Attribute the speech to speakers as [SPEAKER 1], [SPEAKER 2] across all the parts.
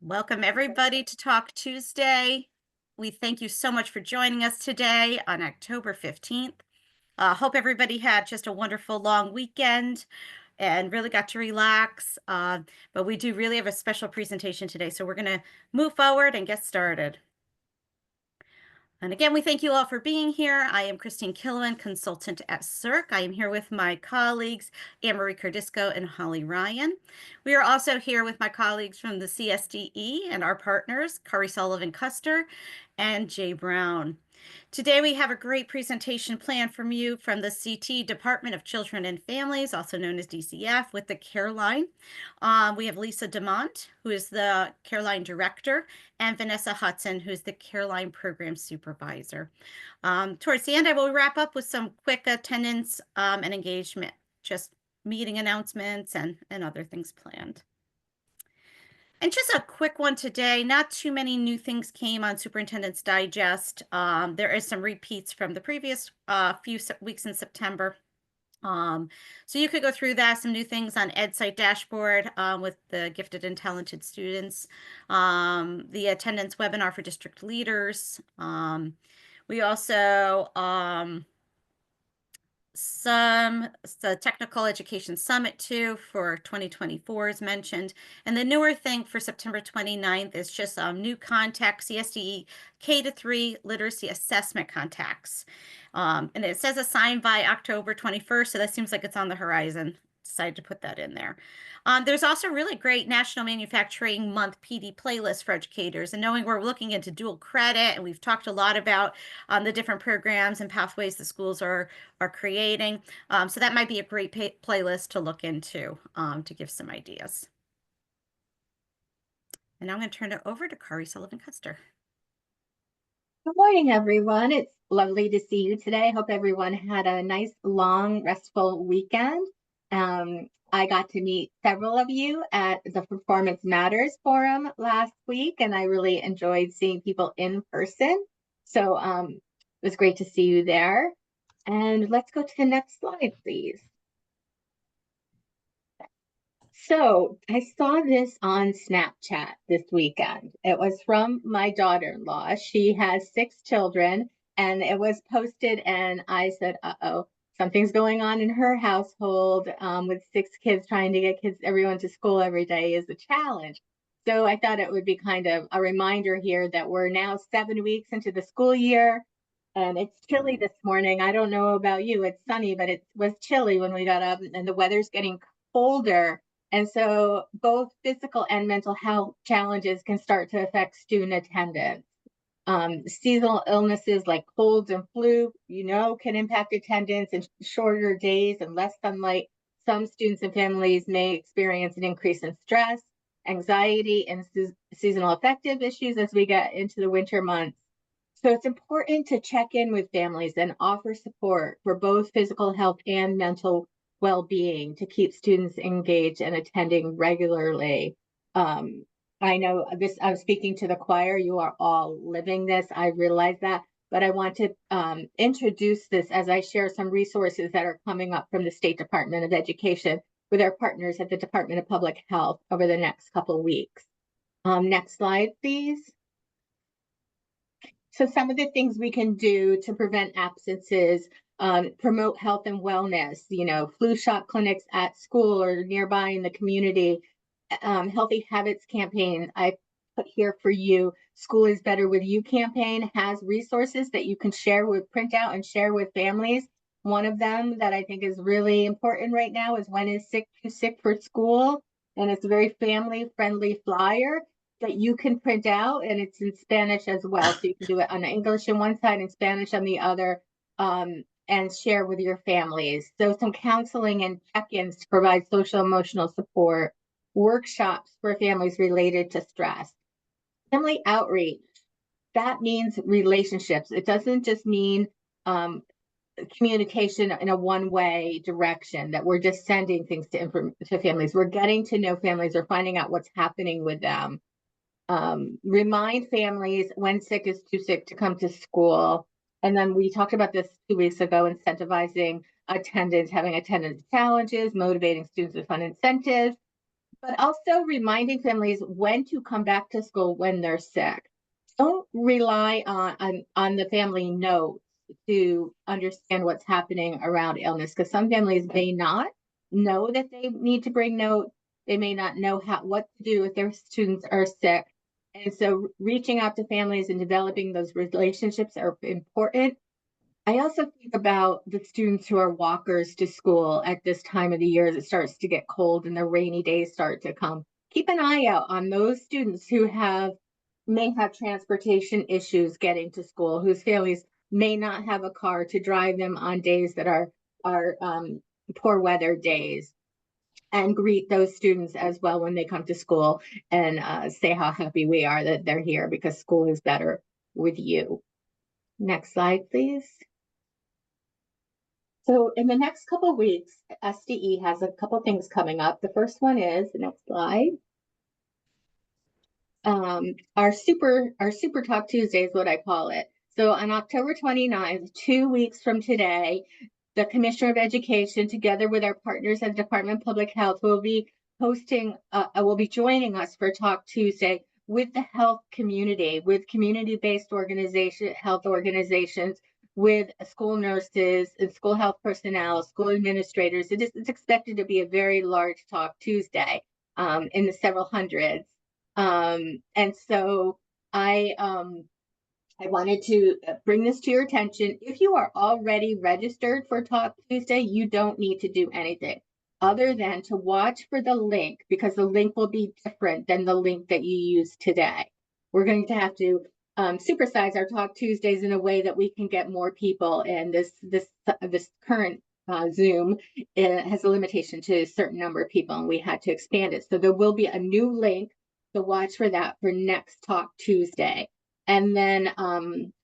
[SPEAKER 1] Welcome, everybody, to Talk Tuesday. We thank you so much for joining us today on October 15th. Hope everybody had just a wonderful long weekend and really got to relax. But we do really have a special presentation today, so we're going to move forward and get started. And again, we thank you all for being here. I am Christine Killowen, consultant at CERC. I am here with my colleagues, Anne-Marie Cardisco and Holly Ryan. We are also here with my colleagues from the CSDE and our partners, Kari Sullivan Custer and Jay Brown. Today, we have a great presentation planned from you from the CT Department of Children and Families, also known as DCF, with the Care Line. We have Lisa DeMont, who is the Care Line Director, and Vanessa Hudson, who's the Care Line Program Supervisor. Towards the end, I will wrap up with some quick attendance and engagement, just meeting announcements and other things planned. And just a quick one today, not too many new things came on Superintendent's Digest. There is some repeats from the previous few weeks in September. So you could go through that, some new things on EdSite dashboard with the gifted and talented students, the attendance webinar for district leaders. We also the Technical Education Summit too for 2024 is mentioned. And the newer thing for September 29th is just new contacts, CSDE K-3 literacy assessment contacts. And it says assigned by October 21st, so that seems like it's on the horizon. Decided to put that in there. There's also really great National Manufacturing Month PD playlist for educators, and knowing we're looking into dual credit, and we've talked a lot about the different programs and pathways the schools are creating. So that might be a great playlist to look into to give some ideas. And now I'm going to turn it over to Kari Sullivan Custer.
[SPEAKER 2] Good morning, everyone. It's lovely to see you today. Hope everyone had a nice, long, restful weekend. I got to meet several of you at the Performance Matters Forum last week, and I really enjoyed seeing people in person. So it was great to see you there. And let's go to the next slide, please. So I saw this on Snapchat this weekend. It was from my daughter-in-law. She has 6 children, and it was posted, and I said, uh-oh, something's going on in her household with 6 kids. Trying to get everyone to school every day is a challenge. So I thought it would be kind of a reminder here that we're now 7 weeks into the school year, and it's chilly this morning. I don't know about you. It's sunny, but it was chilly when we got up, and the weather's getting colder. And so both physical and mental health challenges can start to affect student attendance. Seasonal illnesses like colds and flu, can impact attendance, and shorter days and less sunlight. Some students and families may experience an increase in stress, anxiety, and seasonal affective issues as we get into the winter months. So it's important to check in with families and offer support for both physical health and mental well-being to keep students engaged and attending regularly. I know this, I'm speaking to the choir, you are all living this, I realize that, but I want to introduce this as I share some resources that are coming up from the State Department of Education with our partners at the Department of Public Health over the next couple of weeks. Next slide, please. So some of the things we can do to prevent absences, promote health and wellness, flu shot clinics at school or nearby in the community, healthy habits campaign. I put here for you, School is Better With You campaign has resources that you can print out and share with families. One of them that I think is really important right now is When is Sick Too Sick for School? And it's a very family-friendly flyer that you can print out, and it's in Spanish as well. So you can do it on English on one side and Spanish on the other, and share with your families. So some counseling and check-ins to provide social emotional support, workshops for families related to stress. Family outreach, that means relationships. It doesn't just mean communication in a one-way direction, that we're just sending things to families. We're getting to know families or finding out what's happening with them. Remind families when sick is too sick to come to school. And then we talked about this 2 weeks ago, incentivizing attendance, having attendance challenges, motivating students with fun incentives, but also reminding families when to come back to school when they're sick. Don't rely on the family notes to understand what's happening around illness, because some families may not know that they need to bring notes. They may not know what to do if their students are sick. And so reaching out to families and developing those relationships are important. I also think about the students who are walkers to school at this time of the year as it starts to get cold and the rainy days start to come. Keep an eye out on those students who may have transportation issues getting to school, whose families may not have a car to drive them on days that are poor weather days, and greet those students as well when they come to school, and say how happy we are that they're here because school is better with you. Next slide, please. So in the next couple of weeks, SDE has a couple things coming up. The first one is the next slide. Our Super Talk Tuesday is what I call it. So on October 29th, 2 weeks from today, the Commissioner of Education, together with our partners at the Department of Public Health, will be joining us for Talk Tuesday with the health community, with community-based health organizations, with school nurses and school health personnel, school administrators. It's expected to be a very large Talk Tuesday, in the several hundreds. And so I wanted to bring this to your attention. If you are already registered for Talk Tuesday, you don't need to do anything other than to watch for the link, because the link will be different than the link that you use today. We're going to have to supersize our Talk Tuesdays in a way that we can get more people. And this current Zoom has a limitation to a certain number of people, and we had to expand it. So there will be a new link, so watch for that for next Talk Tuesday. And then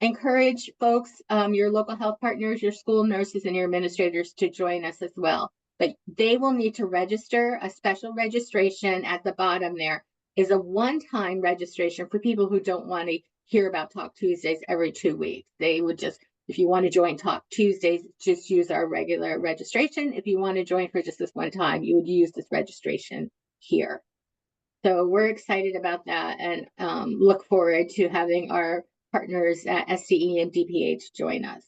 [SPEAKER 2] encourage folks, your local health partners, your school nurses, and your administrators to join us as well. But they will need to register. A special registration at the bottom there is a one-time registration for people who don't want to hear about Talk Tuesdays every 2 weeks. They would just, if you want to join Talk Tuesdays, just use our regular registration. If you want to join for just this one time, you would use this registration here. So we're excited about that, and look forward to having our partners at SDE and DPH join us.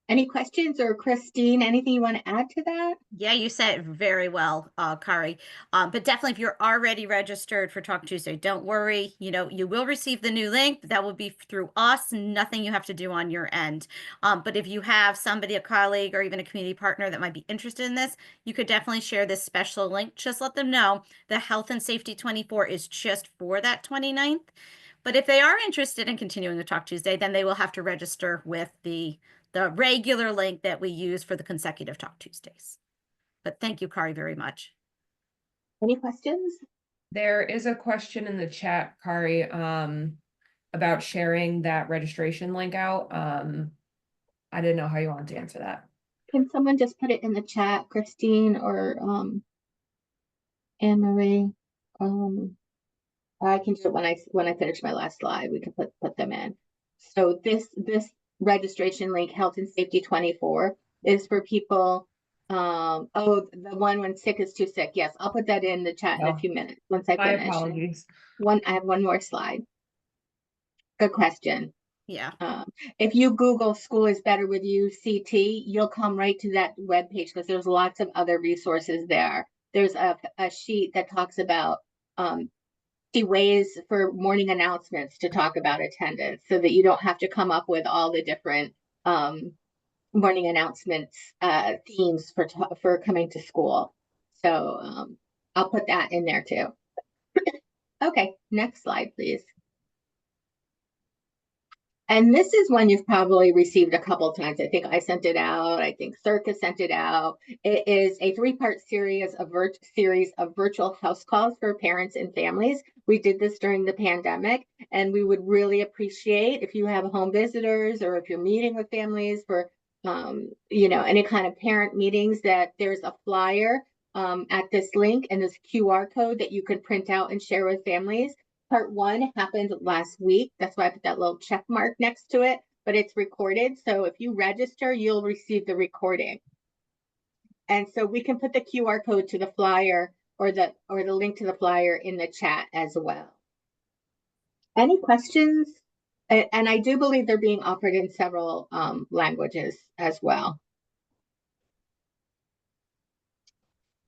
[SPEAKER 2] Any questions, or Christine, anything you want to add to that?
[SPEAKER 1] Yeah, you said it very well, Kari. But definitely, if you're already registered for Talk Tuesday, don't worry. You will receive the new link. That will be through us. Nothing you have to do on your end. But if you have somebody, a colleague, or even a community partner that might be interested in this, you could definitely share this special link. Just let them know the Health and Safety 24 is just for that 29th. But if they are interested in continuing the Talk Tuesday, then they will have to register with the regular link that we use for the consecutive Talk Tuesdays. But thank you, Kari, very much.
[SPEAKER 2] Any questions?
[SPEAKER 3] There is a question in the chat, Kari, about sharing that registration link out. I didn't know how you wanted to answer that.
[SPEAKER 2] Can someone just put it in the chat, Christine or Anne Marie? I can do it when I finish my last slide. We can put them in. So this registration link, Health and Safety 24, is for people. Oh, the one when sick is too sick. Yes, I'll put that in the chat in a few minutes once I finish.
[SPEAKER 3] My apologies.
[SPEAKER 2] I have one more slide. Good question.
[SPEAKER 1] Yeah.
[SPEAKER 2] If you Google "School is Better with You" CT, you'll come right to that webpage, because there's lots of other resources there. There's a sheet that talks about ways for morning announcements to talk about attendance, so that you don't have to come up with all the different morning announcements themes for coming to school. So I'll put that in there too. Okay, next slide, please. And this is one you've probably received a couple of times. I think I sent it out. I think Circa sent it out. It is a 3-part series of virtual house calls for parents and families. We did this during the pandemic, and we would really appreciate if you have home visitors, or if you're meeting with families for any kind of parent meetings, that there's a flyer at this link and this QR code that you can print out and share with families. Part 1 happened last week. That's why I put that little check mark next to it, but it's recorded. So if you register, you'll receive the recording. And so we can put the QR code to the flyer or the link to the flyer in the chat as well. Any questions? And I do believe they're being offered in several languages as well.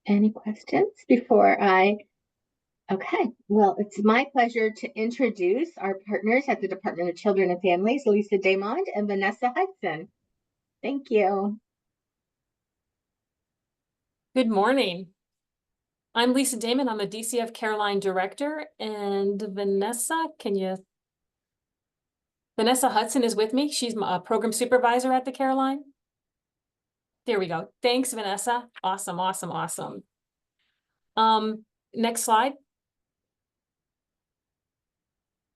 [SPEAKER 2] Any questions before I? Okay, well, it's my pleasure to introduce our partners at the Department of Children and Families, Lisa Damond and Vanessa Hudson. Thank you.
[SPEAKER 4] Good morning. I'm Lisa Damon. I'm a DCF Caroline Director, and Vanessa Hudson is with me. She's a program supervisor at the Caroline. There we go. Thanks, Vanessa. Awesome, awesome, awesome. Next slide.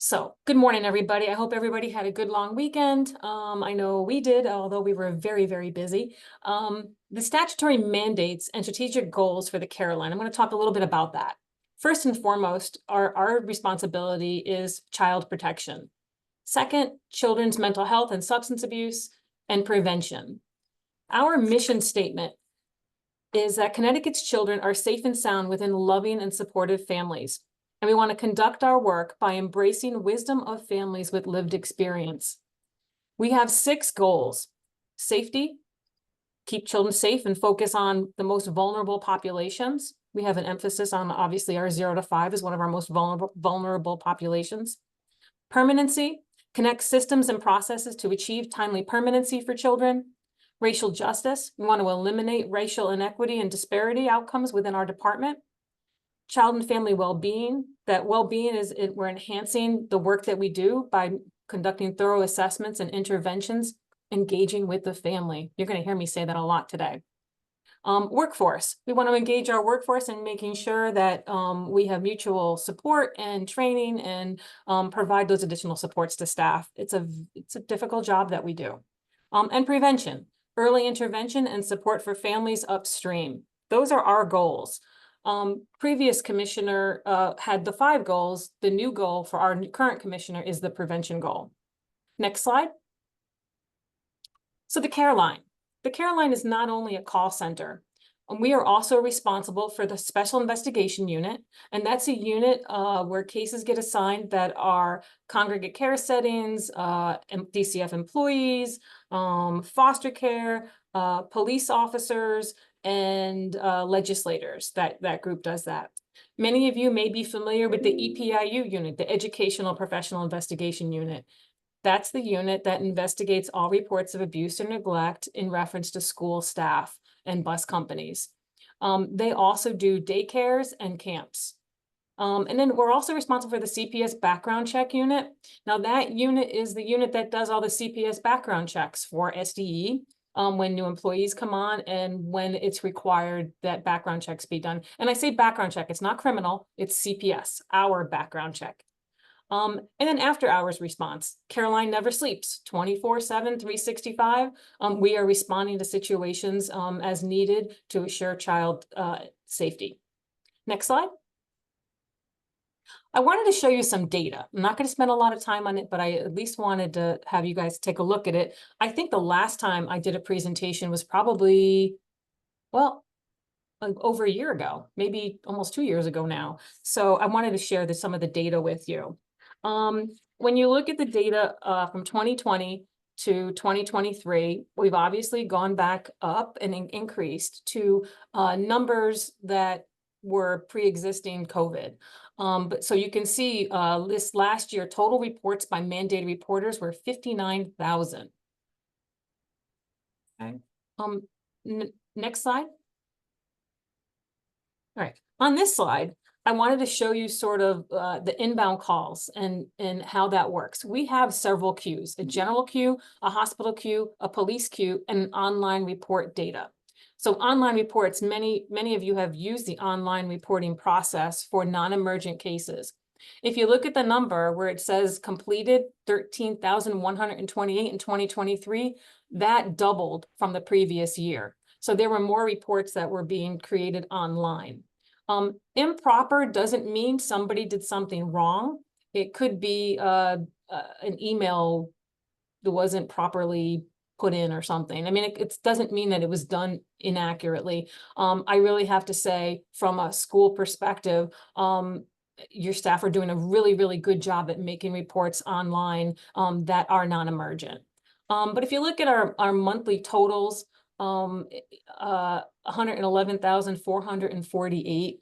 [SPEAKER 4] So, good morning, everybody. I hope everybody had a good long weekend. I know we did, although we were very, very busy. The statutory mandates and strategic goals for the Caroline, I'm going to talk a little bit about that. First and foremost, our responsibility is child protection. Second, children's mental health and substance abuse and prevention. Our mission statement is that Connecticut's children are safe and sound within loving and supportive families. And we want to conduct our work by embracing wisdom of families with lived experience. We have 6 goals: safety, keep children safe and focus on the most vulnerable populations. We have an emphasis on, obviously, our 0 to 5 is one of our most vulnerable populations. Permanency, connect systems and processes to achieve timely permanency for children. Racial justice, we want to eliminate racial inequity and disparity outcomes within our department. Child and family well-being, that well-being is, we're enhancing the work that we do by conducting thorough assessments and interventions, engaging with the family. You're going to hear me say that a lot today. Workforce, we want to engage our workforce in making sure that we have mutual support and training and provide those additional supports to staff. It's a difficult job that we do. And prevention, early intervention and support for families upstream. Those are our goals. Previous commissioner had the 5 goals. The new goal for our current commissioner is the prevention goal. Next slide. So the Caroline. The Caroline is not only a call center. We are also responsible for the Special Investigation Unit, and that's a unit where cases get assigned that are congregate care settings, DCF employees, foster care, police officers, and legislators. That group does that. Many of you may be familiar with the EPIU unit, the Educational Professional Investigation Unit. That's the unit that investigates all reports of abuse or neglect in reference to school staff and bus companies. They also do daycares and camps. And then we're also responsible for the CPS background check unit. Now that unit is the unit that does all the CPS background checks for SDE. When new employees come on and when it's required that background checks be done. And I say background check, it's not criminal, it's CPS, our background check. And then after hours response, Caroline never sleeps, 24/7, 365. We are responding to situations as needed to assure child safety. Next slide. I wanted to show you some data. I'm not going to spend a lot of time on it, but I at least wanted to have you guys take a look at it. I think the last time I did a presentation was probably, well, over a year ago, maybe almost 2 years ago now. So I wanted to share some of the data with you. When you look at the data from 2020 to 2023, we've obviously gone back up and increased to numbers that were pre-existing COVID. But so you can see this last year, total reports by mandated reporters were 59,000. Okay. Next slide. All right, on this slide, I wanted to show you sort of the inbound calls and how that works. We have several queues: a general queue, a hospital queue, a police queue, and an online report data. So online reports, many of you have used the online reporting process for non-emergent cases. If you look at the number where it says completed 13,128 in 2023, that doubled from the previous year. So there were more reports that were being created online. Improper doesn't mean somebody did something wrong. It could be an email that wasn't properly put in or something. I mean, it doesn't mean that it was done inaccurately. I really have to say, from a school perspective, your staff are doing a really, really good job at making reports online that are non-emergent. But if you look at our monthly totals, 111,448,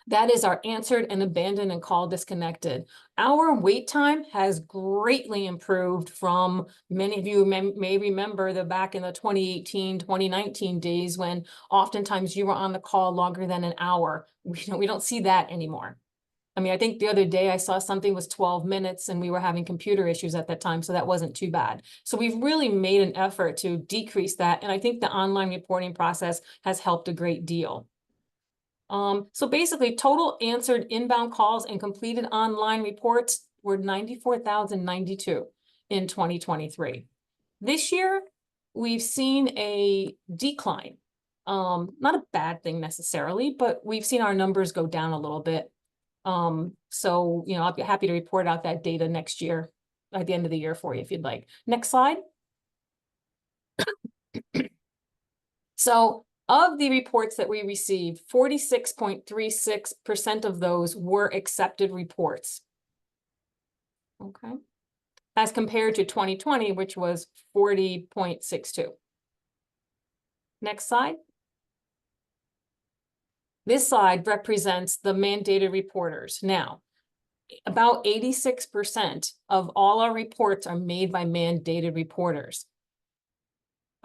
[SPEAKER 4] that is our answered and abandoned and call disconnected. Our wait time has greatly improved from, many of you may remember the back in the 2018, 2019 days when oftentimes you were on the call longer than an hour. We don't see that anymore. I mean, I think the other day I saw something was 12 minutes and we were having computer issues at that time, so that wasn't too bad. So we've really made an effort to decrease that. And I think the online reporting process has helped a great deal. So basically, total answered inbound calls and completed online reports were 94,092 in 2023. This year, we've seen a decline. Not a bad thing necessarily, but we've seen our numbers go down a little bit. So, I'll be happy to report out that data next year, at the end of the year for you, if you'd like. Next slide. So, of the reports that we received, 46.36% of those were accepted reports. Okay. As compared to 2020, which was 40.62. Next slide. This slide represents the mandated reporters. Now, about 86% of all our reports are made by mandated reporters.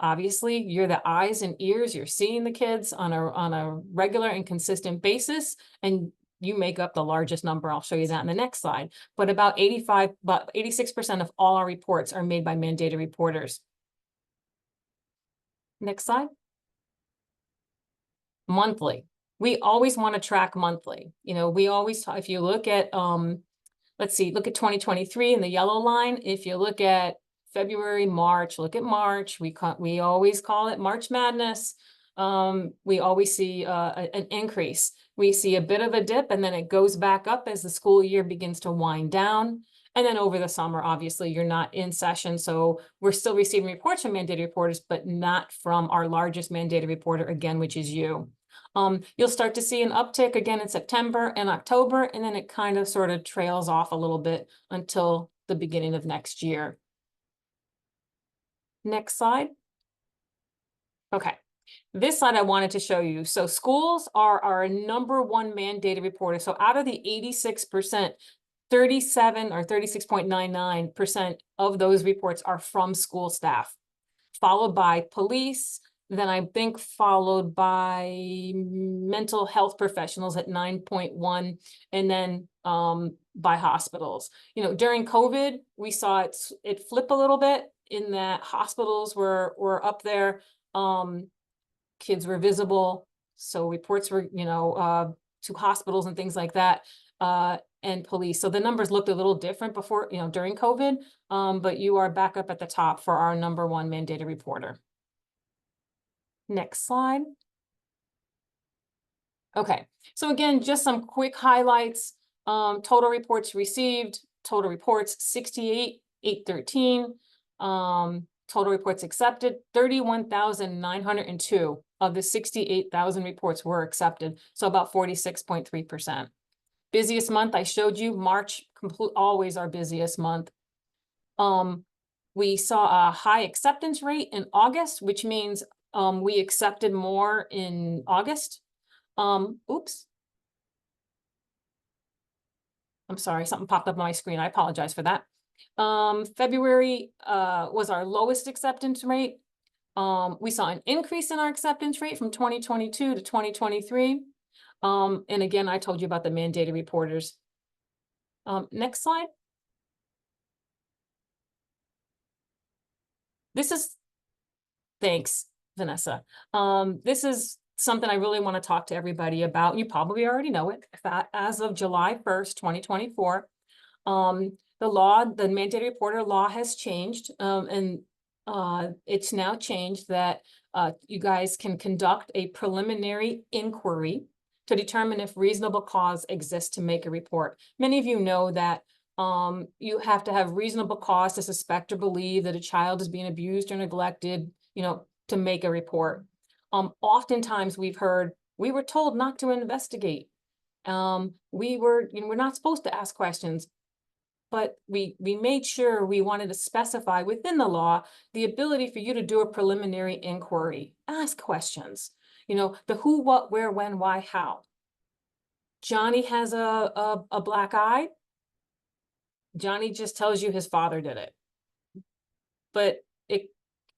[SPEAKER 4] Obviously, you're the eyes and ears. You're seeing the kids on a regular and consistent basis, and you make up the largest number. I'll show you that in the next slide. But about 86% of all our reports are made by mandated reporters. Next slide. Monthly. We always want to track monthly. We always, if you look at, let's see, look at 2023 in the yellow line. If you look at February, March, look at March. We always call it March Madness. We always see an increase. We see a bit of a dip, and then it goes back up as the school year begins to wind down. And then over the summer, obviously, you're not in session. So we're still receiving reports from mandated reporters, but not from our largest mandated reporter, again, which is you. You'll start to see an uptick again in September and October, and then it kind of sort of trails off a little bit until the beginning of next year. Next slide. Okay, this slide I wanted to show you. So schools are our number one mandated reporter. So out of the 86%, 37 or 36.99% of those reports are from school staff, followed by police, then I think followed by mental health professionals at 9.1, and then by hospitals. During COVID, we saw it flip a little bit in that hospitals were up there, kids were visible, so reports were, to hospitals and things like that, and police. So the numbers looked a little different before, during COVID, but you are back up at the top for our number one mandated reporter. Next slide. Okay, so again, just some quick highlights. Total reports received, total reports 68,813. Total reports accepted, 31,902 of the 68,000 reports were accepted. So about 46.3%. Busiest month I showed you, March, always our busiest month. We saw a high acceptance rate in August, which means we accepted more in August. Oops. I'm sorry, something popped up on my screen. I apologize for that. February was our lowest acceptance rate. We saw an increase in our acceptance rate from 2022 to 2023. And again, I told you about the mandated reporters. Next slide. Thanks, Vanessa. This is something I really want to talk to everybody about. You probably already know it. As of July 1st, 2024, the mandated reporter law has changed, and it's now changed that you guys can conduct a preliminary inquiry to determine if reasonable cause exists to make a report. Many of you know that You have to have reasonable cause to suspect or believe that a child is being abused or neglected, to make a report. Oftentimes we've heard, we were told not to investigate. We're not supposed to ask questions, but we made sure we wanted to specify within the law the ability for you to do a preliminary inquiry, ask questions, the who, what, where, when, why, how. Johnny has a black eye. Johnny just tells you his father did it. But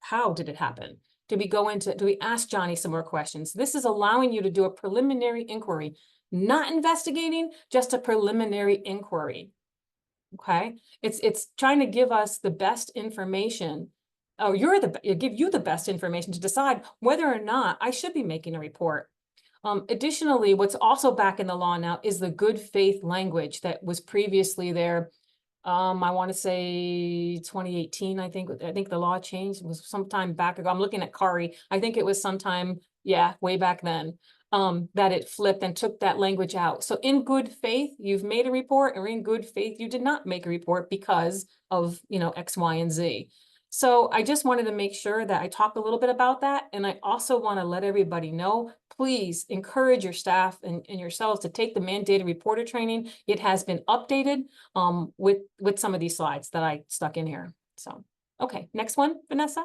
[SPEAKER 4] how did it happen? Do we ask Johnny some more questions? This is allowing you to do a preliminary inquiry, not investigating, just a preliminary inquiry. Okay, it's trying to give us the best information, or give you the best information to decide whether or not I should be making a report. Additionally, what's also back in the law now is the good faith language that was previously there. I want to say 2018, I think the law changed. It was sometime back ago. I'm looking at Kari. I think it was sometime, way back then, that it flipped and took that language out. So in good faith, you've made a report, or in good faith, you did not make a report because of, X, Y, and Z. So I just wanted to make sure that I talk a little bit about that. And I also want to let everybody know, please encourage your staff and yourselves to take the mandated reporter training. It has been updated with some of these slides that I stuck in here. So, okay, next one, Vanessa.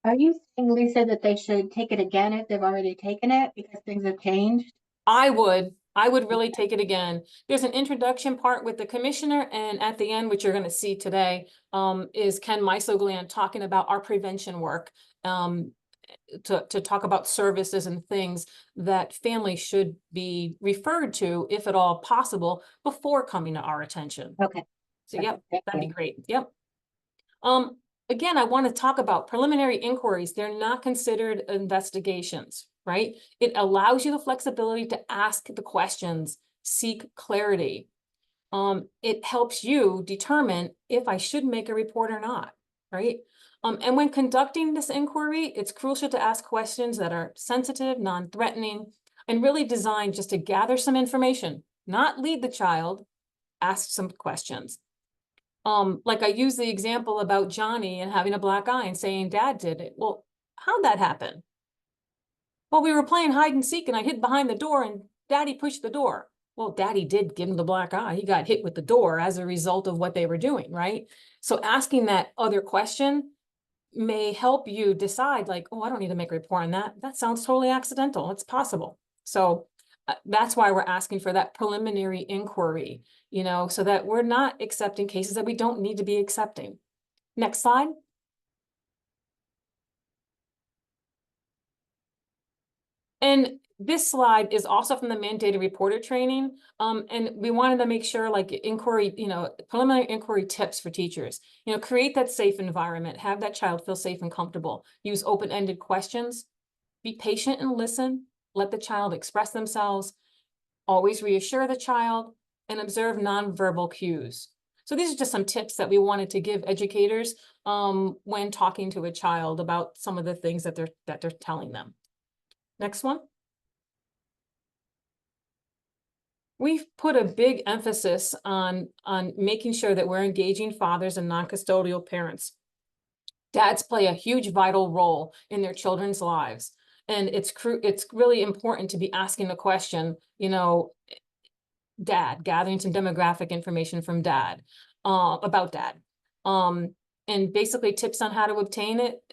[SPEAKER 2] Are you saying, Lisa, that they should take it again if they've already taken it because things have changed?
[SPEAKER 4] I would really take it again. There's an introduction part with the commissioner, and at the end, which you're going to see today, is Ken Meisoglan talking about our prevention work, to talk about services and things that families should be referred to, if at all possible, before coming to our attention.
[SPEAKER 2] Okay.
[SPEAKER 4] So, yep,
[SPEAKER 2] Thank
[SPEAKER 4] that'd be
[SPEAKER 2] you.
[SPEAKER 4] great. Yep. Again, I want to talk about preliminary inquiries. They're not considered investigations, right? It allows you the flexibility to ask the questions, seek clarity. It helps you determine if I should make a report or not, right? And when conducting this inquiry, it's crucial to ask questions that are sensitive, non-threatening, and really designed just to gather some information, not lead the child, ask some questions. Like I use the example about Johnny and having a black eye and saying dad did it. Well, how'd that happen? Well, we were playing hide and seek and I hid behind the door and daddy pushed the door. Well, daddy did give him the black eye. He got hit with the door as a result of what they were doing, right? So asking that other question may help you decide, like, oh, I don't need to make a report on that. That sounds totally accidental. It's possible. So that's why we're asking for that preliminary inquiry, so that we're not accepting cases that we don't need to be accepting. Next slide. And this slide is also from the mandated reporter training. And we wanted to make sure, like, inquiry, preliminary inquiry tips for teachers, create that safe environment, have that child feel safe and comfortable, use open-ended questions, be patient and listen, let the child express themselves, always reassure the child, and observe nonverbal cues. So these are just some tips that we wanted to give educators when talking to a child about some of the things that they're telling them. Next one. We've put a big emphasis on making sure that we're engaging fathers and non-custodial parents. Dads play a huge vital role in their children's lives. And it's really important to be asking the question, dad, gathering some demographic information from dad, about dad. And basically tips on how to obtain it,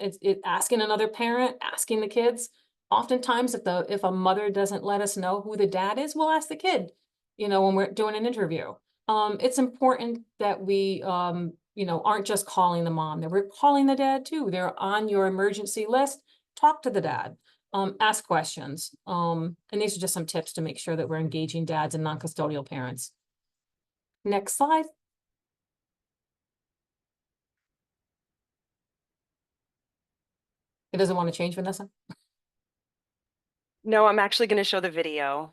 [SPEAKER 4] asking another parent, asking the kids. Oftentimes, if a mother doesn't let us know who the dad is, we'll ask the kid, when we're doing an interview. It's important that we, aren't just calling the mom, that we're calling the dad too. They're on your emergency list. Talk to the dad, ask questions. And these are just some tips to make sure that we're engaging dads and non-custodial parents. Next slide. It doesn't want to change, Vanessa?
[SPEAKER 5] No, I'm actually going to show the video.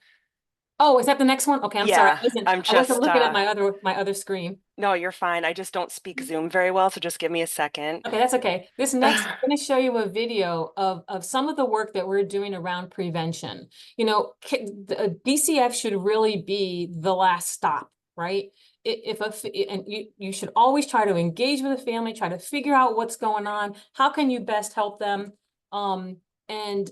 [SPEAKER 4] Oh, is that the next one? Okay, I'm sorry.
[SPEAKER 5] Yeah,
[SPEAKER 4] I wasn't looking at my other screen.
[SPEAKER 5] No, you're fine. I just don't speak Zoom very well, so just give me a second.
[SPEAKER 4] Okay, that's okay. This next, I'm going to show you a video of some of the work that we're doing around prevention. DCF should really be the last stop, right? and you should always try to engage with the family, try to figure out what's going on. How can you best help them? And,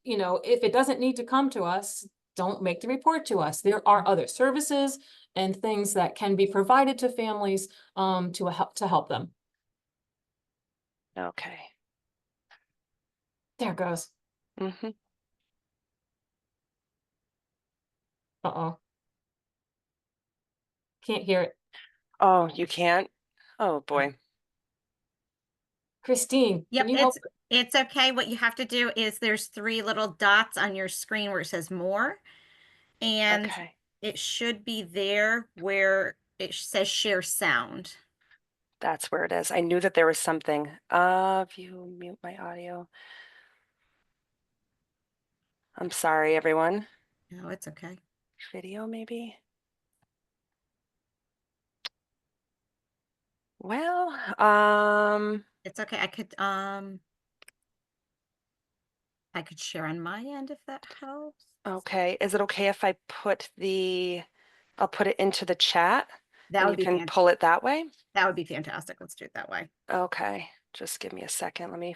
[SPEAKER 4] you know, if it doesn't need to come to us, don't make the report to us. There are other services and things that can be provided to families, to help them.
[SPEAKER 5] Okay.
[SPEAKER 4] There it goes.
[SPEAKER 5] Mm-hmm.
[SPEAKER 4] Uh-oh. Can't hear it.
[SPEAKER 5] Oh, you can't? Oh, boy.
[SPEAKER 4] Christine,
[SPEAKER 1] Yep,
[SPEAKER 4] can you help?
[SPEAKER 1] it's okay. What you have to do is there's 3 little dots on your screen where it says more. And
[SPEAKER 5] Okay.
[SPEAKER 1] it should be there where it says share sound.
[SPEAKER 5] That's where it is. I knew that there was something. View, mute my audio. I'm sorry, everyone.
[SPEAKER 1] No, it's okay.
[SPEAKER 5] Video, maybe? Well,
[SPEAKER 1] It's okay. I could share on my end if that helps.
[SPEAKER 5] okay. Is it okay if I I'll put it into the chat
[SPEAKER 1] That
[SPEAKER 5] and
[SPEAKER 1] would
[SPEAKER 5] you
[SPEAKER 1] be
[SPEAKER 5] can pull it that way?
[SPEAKER 1] that would be fantastic. Let's do it that way.
[SPEAKER 5] Okay. Just give me a second.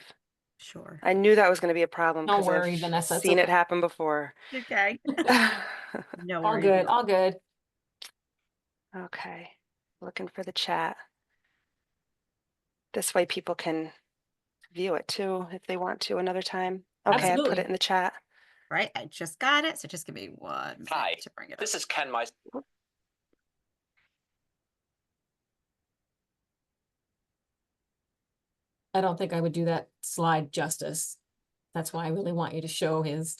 [SPEAKER 1] Sure.
[SPEAKER 5] I knew that was going to be a problem
[SPEAKER 4] Don't
[SPEAKER 5] because
[SPEAKER 4] worry,
[SPEAKER 5] I've
[SPEAKER 4] Vanessa, it's
[SPEAKER 5] seen it
[SPEAKER 4] okay.
[SPEAKER 5] happen before.
[SPEAKER 1] Okay. No
[SPEAKER 4] All
[SPEAKER 1] worries.
[SPEAKER 4] good, all good.
[SPEAKER 5] Okay. Looking for the chat. This way people can view it too if they want to another time. Okay, I put
[SPEAKER 4] Absolutely.
[SPEAKER 5] it in the chat.
[SPEAKER 1] Right. I just got it. So just give me 1 minute
[SPEAKER 6] Hi,
[SPEAKER 1] to bring it
[SPEAKER 6] This
[SPEAKER 1] up.
[SPEAKER 6] is Ken Meis.
[SPEAKER 4] I don't think I would do that slide justice. That's why I really want you to show his.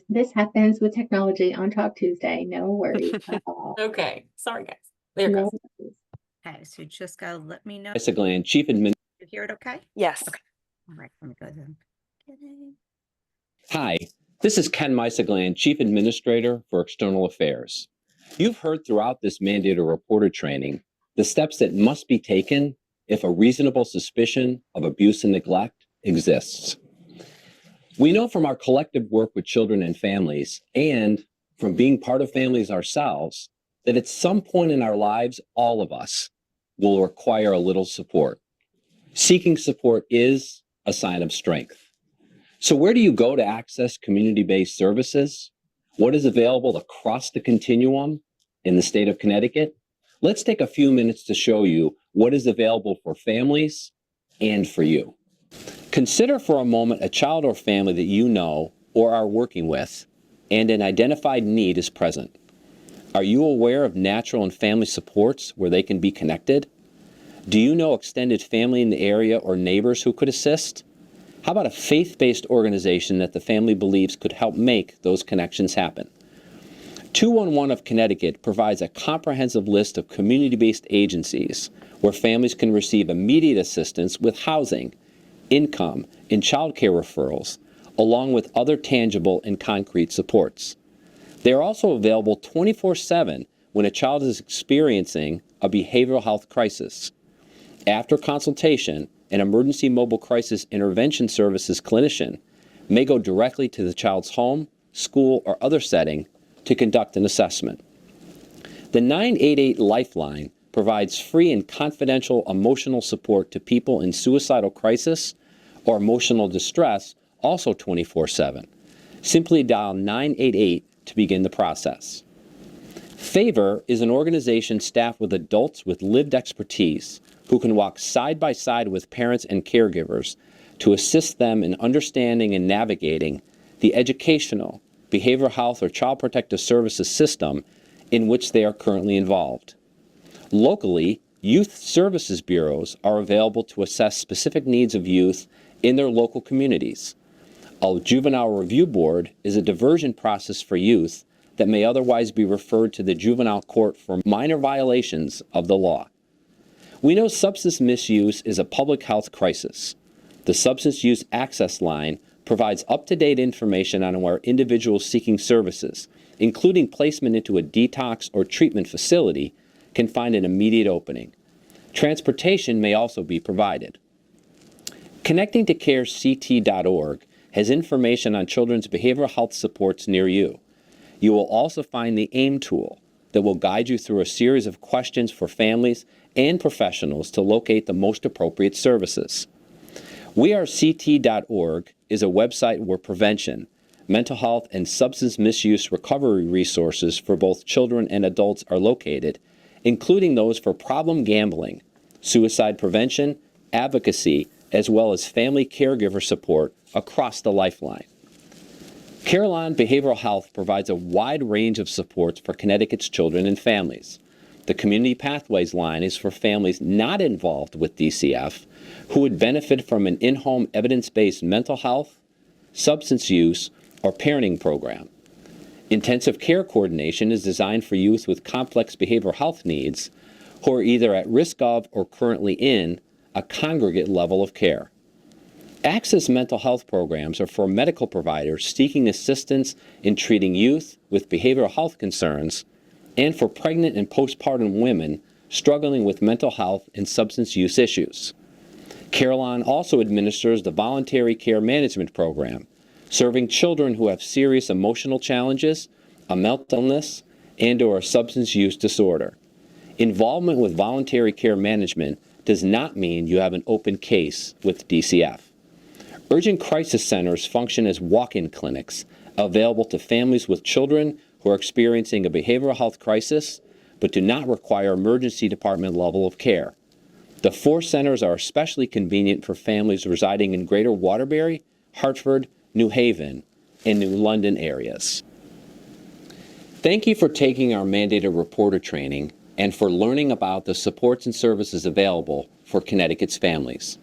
[SPEAKER 2] This happens with technology on Talk Tuesday. No worries at all.
[SPEAKER 4] Okay, sorry guys. There it
[SPEAKER 2] No
[SPEAKER 4] goes.
[SPEAKER 2] worries.
[SPEAKER 1] Okay. So you just gotta let me know.
[SPEAKER 7] Isaglan, Chief Administrator.
[SPEAKER 1] You hear it okay?
[SPEAKER 5] Yes.
[SPEAKER 1] Okay. All right. Let me go ahead. Kidding.
[SPEAKER 7] Hi, this is Ken Meisaglan, Chief Administrator for External Affairs. You've heard throughout this mandated reporter training the steps that must be taken if a reasonable suspicion of abuse and neglect exists. We know from our collective work with children and families, and from being part of families ourselves, that at some point in our lives, all of us will require a little support. Seeking support is a sign of strength. So where do you go to access community-based services? What is available across the continuum in the state of Connecticut? Let's take a few minutes to show you what is available for families and for you. Consider for a moment a child or family that you know or are working with, and an identified need is present. Are you aware of natural and family supports where they can be connected? Do you know extended family in the area or neighbors who could assist? How about a faith-based organization that the family believes could help make those connections happen? 211 of Connecticut provides a comprehensive list of community-based agencies where families can receive immediate assistance with housing, income, and child care referrals, along with other tangible and concrete supports. They are also available 24/7 when a child is experiencing a behavioral health crisis. After consultation, an emergency mobile crisis intervention services clinician may go directly to the child's home, school, or other setting to conduct an assessment. The 988 Lifeline provides free and confidential emotional support to people in suicidal crisis or emotional distress, also 24/7. Simply dial 988 to begin the process. Favor is an organization staffed with adults with lived expertise who can walk side by side with parents and caregivers to assist them in understanding and navigating the educational, behavioral health, or child protective services system in which they are currently involved. Locally, youth services bureaus are available to assess specific needs of youth in their local communities. A juvenile review board is a diversion process for youth that may otherwise be referred to the juvenile court for minor violations of the law. We know substance misuse is a public health crisis. The Substance Use Access Line provides up-to-date information on where individuals seeking services, including placement into a detox or treatment facility, can find an immediate opening. Transportation may also be provided. Connecting to CareCT.org has information on children's behavioral health supports near you. You will also find the AIM tool that will guide you through a series of questions for families and professionals to locate the most appropriate services. WeAreCT.org is a website where prevention, mental health, and substance misuse recovery resources for both children and adults are located, including those for problem gambling, suicide prevention, advocacy, as well as family caregiver support across the lifeline. Carillon Behavioral Health provides a wide range of supports for Connecticut's children and families. The Community Pathways line is for families not involved with DCF who would benefit from an in-home evidence-based mental health, substance use, or parenting program. Intensive care coordination is designed for youth with complex behavioral health needs who are either at risk of or currently in a congregate level of care. Access mental health programs are for medical providers seeking assistance in treating youth with behavioral health concerns and for pregnant and postpartum women struggling with mental health and substance use issues. Carillon also administers the Voluntary Care Management Program, serving children who have serious emotional challenges, a mental illness, and/or a substance use disorder. Involvement with voluntary care management does not mean you have an open case with DCF. Urgent crisis centers function as walk-in clinics available to families with children who are experiencing a behavioral health crisis but do not require emergency department level of care. The 4 centers are especially convenient for families residing in Greater Waterbury, Hartford, New Haven, and New London areas. Thank you for taking our mandated reporter training and for learning about the supports and services available for Connecticut's families.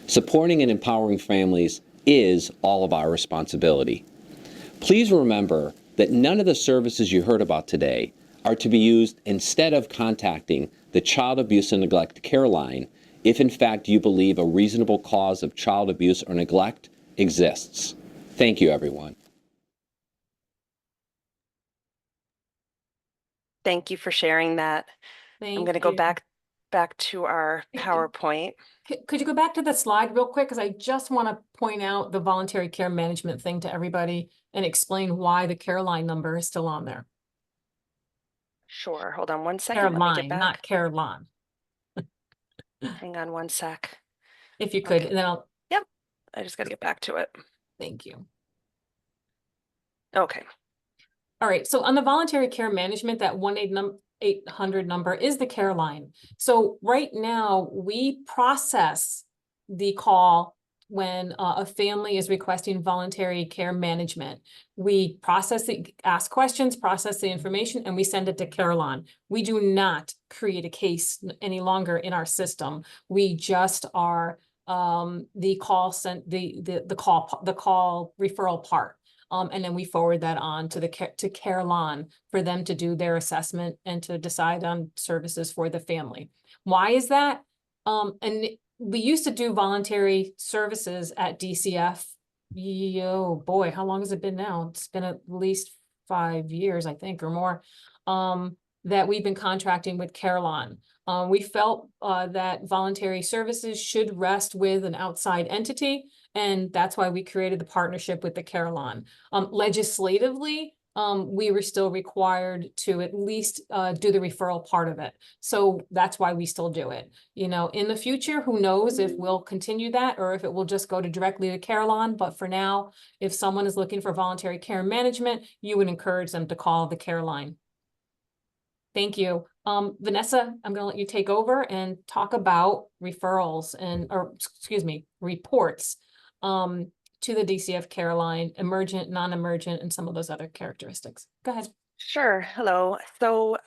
[SPEAKER 7] Supporting and empowering families is all of our responsibility. Please remember that none of the services you heard about today are to be used instead of contacting the Child Abuse and Neglect Care Line if in fact you believe a reasonable cause of child abuse or neglect exists. Thank you, everyone.
[SPEAKER 5] Thank you for sharing that. I'm going to go back to our PowerPoint.
[SPEAKER 4] Could you go back to the slide real quick? Because I just want to point out the voluntary care management thing to everybody and explain why the Caroline number is still on there.
[SPEAKER 5] Sure. Hold on one second. Let me
[SPEAKER 4] Caroline,
[SPEAKER 5] get back.
[SPEAKER 4] not Caroline.
[SPEAKER 5] Hang on one sec.
[SPEAKER 4] If you could,
[SPEAKER 5] Okay.
[SPEAKER 4] and then I'll,
[SPEAKER 5] Yep. I just got to get back to it.
[SPEAKER 4] thank you.
[SPEAKER 5] Okay.
[SPEAKER 4] All right, so on the voluntary care management, that 1-800 number is the care line. So right now, we process the call when a family is requesting voluntary care management. We ask questions, process the information, and we send it to Carillon. We do not create a case any longer in our system. We just are the call referral part. And then we forward that on to Carillon for them to do their assessment and to decide on services for the family. Why is that? And we used to do voluntary services at DCF. Oh boy, how long has it been now? It's been at least 5 years, I think, or more, that we've been contracting with Carillon. We felt that voluntary services should rest with an outside entity, and that's why we created the partnership with the Carillon. Legislatively, we were still required to at least do the referral part of it. So that's why we still do it. You know, in the future, who knows if we'll continue that or if it will just go directly to Carillon. But for now, if someone is looking for voluntary care management, you would encourage them to call the care line. Thank you. Vanessa, I'm going to let you take over and talk about referrals reports to the DCF care line, emergent, non-emergent, and some of those other characteristics. Go ahead.
[SPEAKER 5] Sure. Hello. So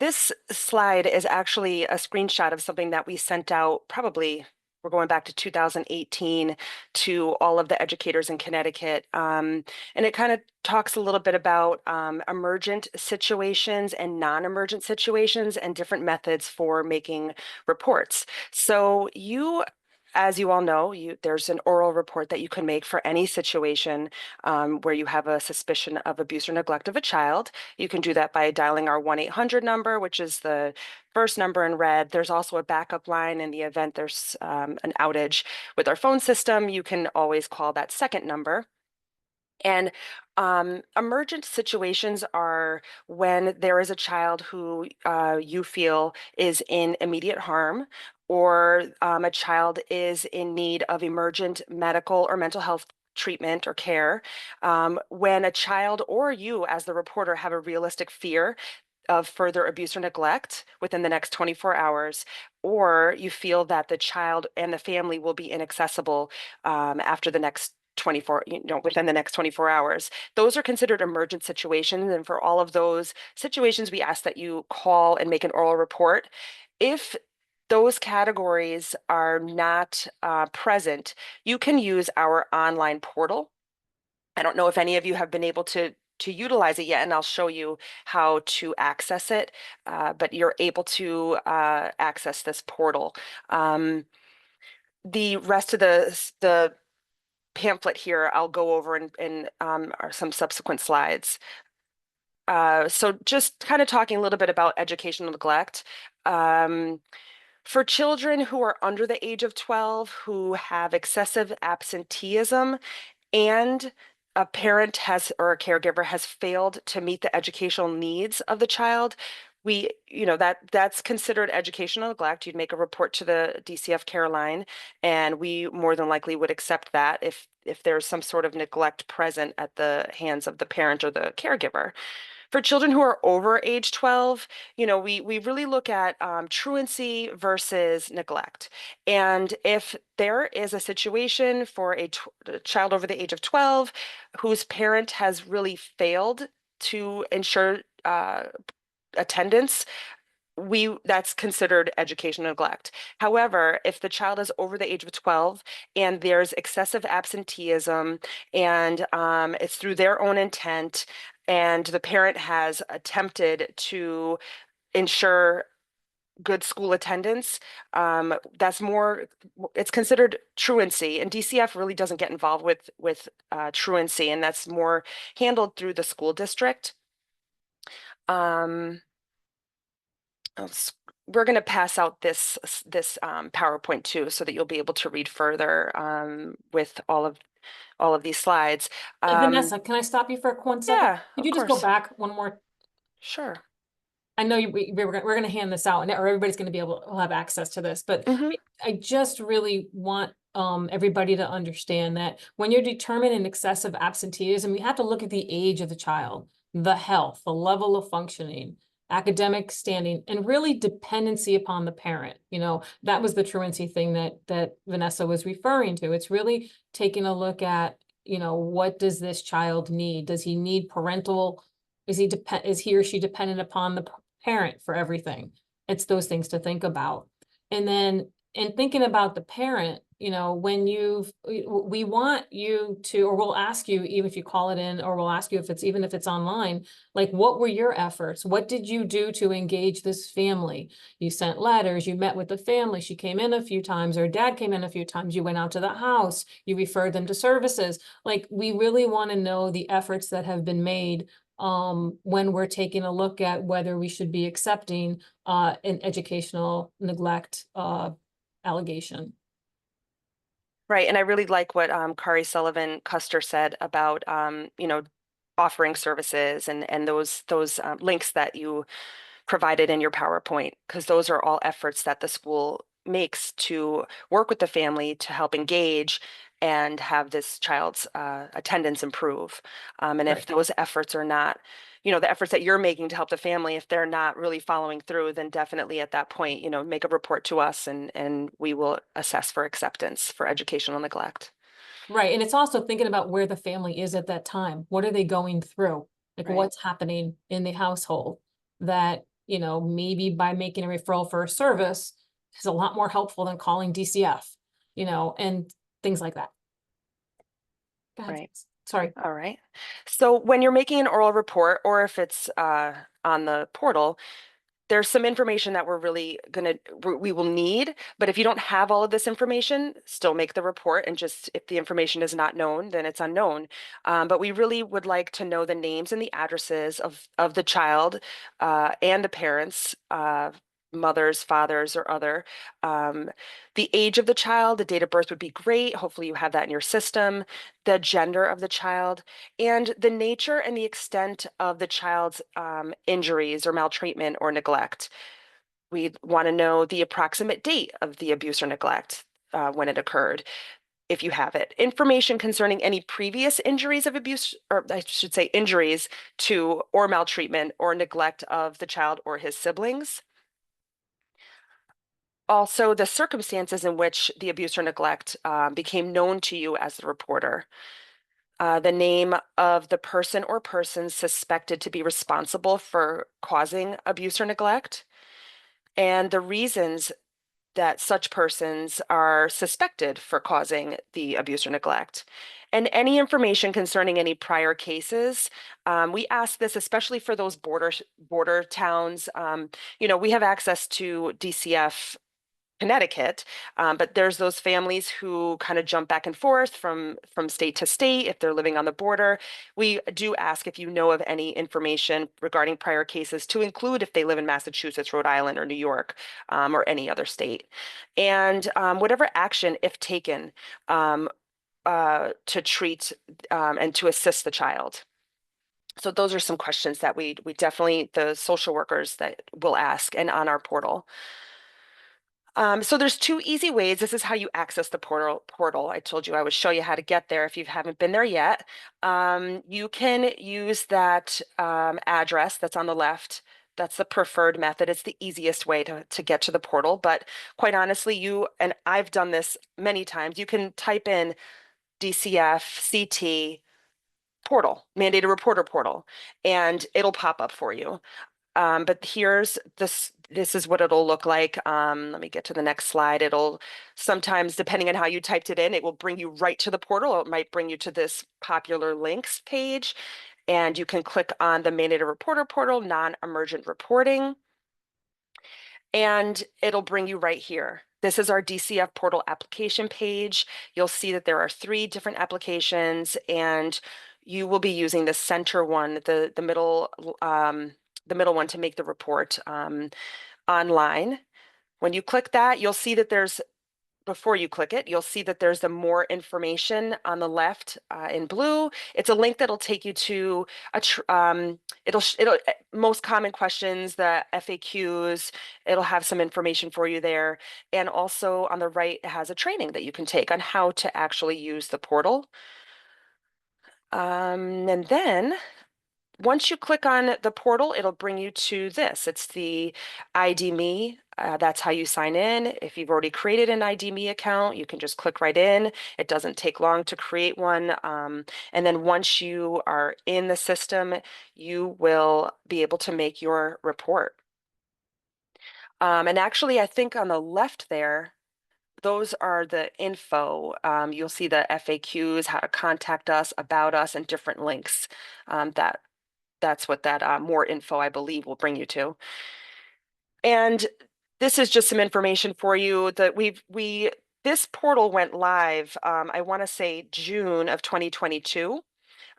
[SPEAKER 5] this slide is actually a screenshot of something that we sent out we're going back to 2018 to all of the educators in Connecticut. And it kind of talks a little bit about emergent situations and non-emergent situations and different methods for making reports. So as you all know, there's an oral report that you can make for any situation where you have a suspicion of abuse or neglect of a child. You can do that by dialing our 1-800 number, which is the first number in red. There's also a backup line in the event there's an outage with our phone system. You can always call that second number. And emergent situations are when there is a child who you feel is in immediate harm, or a child is in need of emergent medical or mental health treatment or care. When a child or you, as the reporter, have a realistic fear of further abuse or neglect within the next 24 hours, or you feel that the child and the family will be inaccessible after the next 24, within the next 24 hours. Those are considered emergent situations. And for all of those situations, we ask that you call and make an oral report. If those categories are not present, you can use our online portal. I don't know if any of you have been able to utilize it yet, and I'll show you how to access it. But you're able to access this portal. The rest of the pamphlet here, I'll go over in some subsequent slides. So just kind of talking a little bit about educational neglect. For children who are under the age of 12 who have excessive absenteeism, and a parent has or a caregiver has failed to meet the educational needs of the child, that's considered educational neglect. You'd make a report to the DCF care line, and we more than likely would accept that if there's some sort of neglect present at the hands of the parent or the caregiver. For children who are over age 12, we really look at truancy versus neglect. And if there is a situation for a child over the age of 12 whose parent has really failed to ensure attendance, that's considered educational neglect. However, if the child is over the age of 12 and there's excessive absenteeism, and it's through their own intent, and the parent has attempted to ensure good school attendance, it's considered truancy, and DCF really doesn't get involved with truancy, and that's more handled through the school district. We're going to pass out this PowerPoint too, so that you'll be able to read further with all of these slides.
[SPEAKER 4] Vanessa, can I stop you for 1 second?
[SPEAKER 5] Yeah,
[SPEAKER 4] Could
[SPEAKER 5] of
[SPEAKER 4] you just go
[SPEAKER 5] course.
[SPEAKER 4] back one more?
[SPEAKER 5] Sure.
[SPEAKER 4] I know we're going to hand this out, and or everybody's going to be able to have access to this, but I just really want everybody to understand that when you're determining excessive absenteeism, you have to look at the age of the child, the health, the level of functioning, academic standing, and really dependency upon the parent. That was the truancy thing that Vanessa was referring to. It's really taking a look at, what does this child need? Does he need parental? Is he or she dependent upon the parent for everything? It's those things to think about. And then in thinking about the parent, when we want you to, or we'll ask you, even if you call it in, or we'll ask you even if it's online, like, what were your efforts? What did you do to engage this family? You sent letters, you met with the family, she came in a few times, or dad came in a few times, you went out to the house, you referred them to services. Like, we really want to know the efforts that have been made when we're taking a look at whether we should be accepting an educational neglect allegation.
[SPEAKER 5] Right, and I really like what Kari Sullivan Custer said about offering services and those links that you provided in your PowerPoint, because those are all efforts that the school makes to work with the family to help engage and have this child's attendance improve. And if those efforts are not, the efforts that you're making to help the family, if they're not really following through, then definitely at that point, make a report to us, and we will assess for acceptance for educational neglect.
[SPEAKER 4] Right. And it's also thinking about where the family is at that time. What are they going through? Like, what's happening in the household that, maybe by making a referral for a service is a lot more helpful than calling DCF, and things like that. Go ahead.
[SPEAKER 5] Right.
[SPEAKER 4] Sorry.
[SPEAKER 5] All right. So when you're making an oral report, or if it's on the portal, there's some information that we will need, but if you don't have all of this information, still make the report, and just, if the information is not known, then it's unknown. But we really would like to know the names and the addresses of the child and the parents, mothers, fathers, or other. The age of the child, the date of birth would be great. Hopefully you have that in your system. The gender of the child, and the nature and the extent of the child's injuries or maltreatment or neglect. We want to know the approximate date of the abuse or neglect when it occurred, if you have it. Information concerning any previous injuries of abuse, or I should say injuries to or maltreatment or neglect of the child or his siblings. Also, the circumstances in which the abuse or neglect became known to you as the reporter. The name of the person or persons suspected to be responsible for causing abuse or neglect, and the reasons that such persons are suspected for causing the abuse or neglect. And any information concerning any prior cases. We ask this especially for those border towns. We have access to DCF Connecticut, but there's those families who kind of jump back and forth from state to state if they're living on the border. We do ask if you know of any information regarding prior cases to include if they live in Massachusetts, Rhode Island, or New York, or any other state. And whatever action, if taken, to treat and to assist the child. So those are some questions that we definitely, the social workers that will ask and on our portal. So there's two easy ways. This is how you access the portal. I told you I would show you how to get there if you haven't been there yet. You can use that address that's on the left. That's the preferred method. It's the easiest way to get to the portal. But quite honestly, and I've done this many times, you can type in DCF, CT, portal, mandated reporter portal, and it'll pop up for you. But here's this is what it'll look like. Let me get to the next slide. It'll sometimes, depending on how you typed it in, it will bring you right to the portal. It might bring you to this popular links page, and you can click on the mandated reporter portal, non-emergent reporting, and it'll bring you right here. This is our DCF portal application page. You'll see that there are 3 different applications, and you will be using the center one, the middle one to make the report online. When you click that, you'll see that before you click it, you'll see that there's the more information on the left in blue. It's a link that'll take you to most common questions, the FAQs. It'll have some information for you there. And also on the right, it has a training that you can take on how to actually use the portal. And then once you click on the portal, it'll bring you to this. It's the ID Me. That's how you sign in. If you've already created an ID Me account, you can just click right in. It doesn't take long to create one. And then once you are in the system, you will be able to make your report. And actually, I think on the left there, those are the info. You'll see the FAQs, how to contact us, about us, and different links that's what that more info, I believe, will bring you to. And this is just some information for you that this portal went live, I want to say June of 2022.